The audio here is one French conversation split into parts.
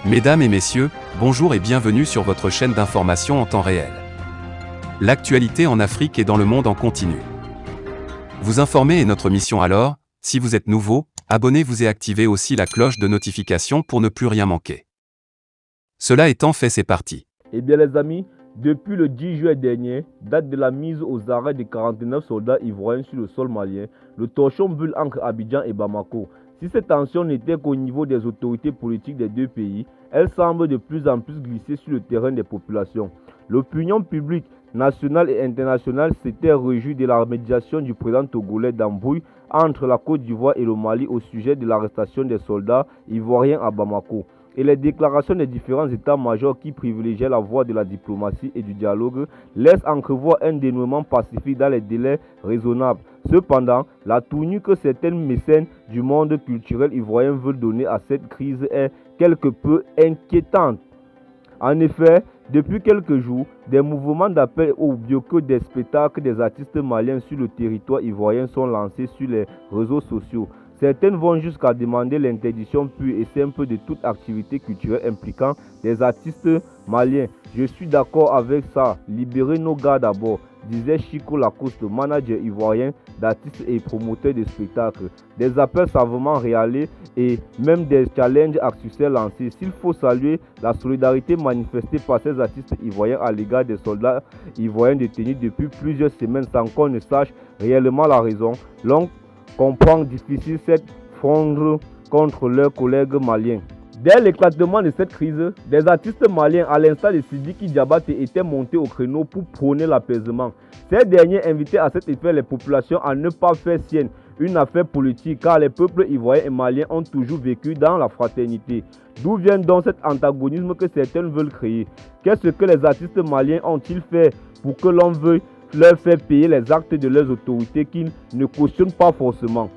Mesdames et messieurs, bonjour et bienvenue sur votre chaîne d'information en temps réel. L'actualité en Afrique et dans le monde en continu. Vous informer est notre mission alors, si vous êtes nouveau, abonnez-vous et activez aussi la cloche de notification pour ne plus rien manquer. Cela étant fait, c'est parti. Eh bien les amis, depuis le 10 juillet dernier, date de la mise aux arrêts des 49 soldats ivoiriens sur le sol malien, le torchon brûle entre Abidjan et Bamako. Si cette tension n'était qu'au niveau des autorités politiques des deux pays, elle semble de plus en plus glisser sur le terrain des populations. L'opinion publique nationale et internationale s'était réjouie de la médiation du président togolais d'embrouille entre la Côte d'Ivoire et le Mali au sujet de l'arrestation des soldats ivoiriens à Bamako. Et les déclarations des différents états-majors qui privilégiaient la voie de la diplomatie et du dialogue laissent entrevoir un dénouement pacifique dans les délais raisonnables. Cependant, la tournure que certains mécènes du monde culturel ivoirien veulent donner à cette crise est quelque peu inquiétante. En effet, depuis quelques jours, des mouvements d'appel au boycott des spectacles des artistes maliens sur le territoire ivoirien sont lancés sur les réseaux sociaux. Certaines vont jusqu'à demander l'interdiction pure et simple de toute activité culturelle impliquant des artistes maliens. Je suis d'accord avec ça, libérez nos gars d'abord, disait Chico Lacoste, manager ivoirien d'artistes et promoteur de spectacles. Des appels savamment réalisés et même des challenges à succès lancés. S'il faut saluer la solidarité manifestée par ces artistes ivoiriens à l'égard des soldats ivoiriens détenus depuis plusieurs semaines sans qu'on ne sache réellement la raison, l'on comprend difficile cette fondre contre leurs collègues maliens. Dès l'éclatement de cette crise, des artistes maliens, à l'instar de Sidiki Diabaté, étaient montés au créneau pour prôner l'apaisement. Ces derniers invitaient à cet effet les populations à ne pas faire sienne une affaire politique, car les peuples ivoiriens et maliens ont toujours vécu dans la fraternité. D'où vient donc cet antagonisme que certains veulent créer? Qu'est-ce que les artistes maliens ont-ils fait pour que l'on veuille leur faire payer les actes de leurs autorités qu'ils ne cautionnent pas forcément?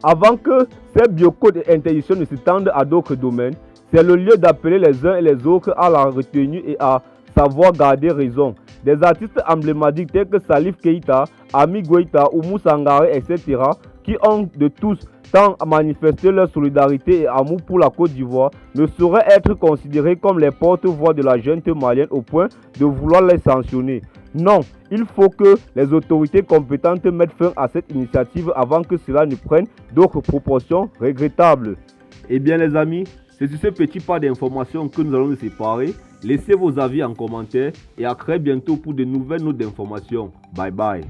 Avant que ces boycotts et interdictions ne s'étendent à d'autres domaines, c'est le lieu d'appeler les uns et les autres à la retenue et à savoir garder raison. Des artistes emblématiques tels que Salif Keïta, Ami Goïta, Oumou Sangaré, etc., qui ont de tous temps à manifester leur solidarité et amour pour la Côte d'Ivoire, ne sauraient être considérés comme les porte-voix de la junte malienne au point de vouloir les sanctionner. Non, il faut que les autorités compétentes mettent fin à cette initiative avant que cela ne prenne d'autres proportions regrettables. Eh bien les amis, c'est sur ce petit pas d'information que nous allons nous séparer. Laissez vos avis en commentaire et à très bientôt pour de nouvelles notes d'information. Bye bye.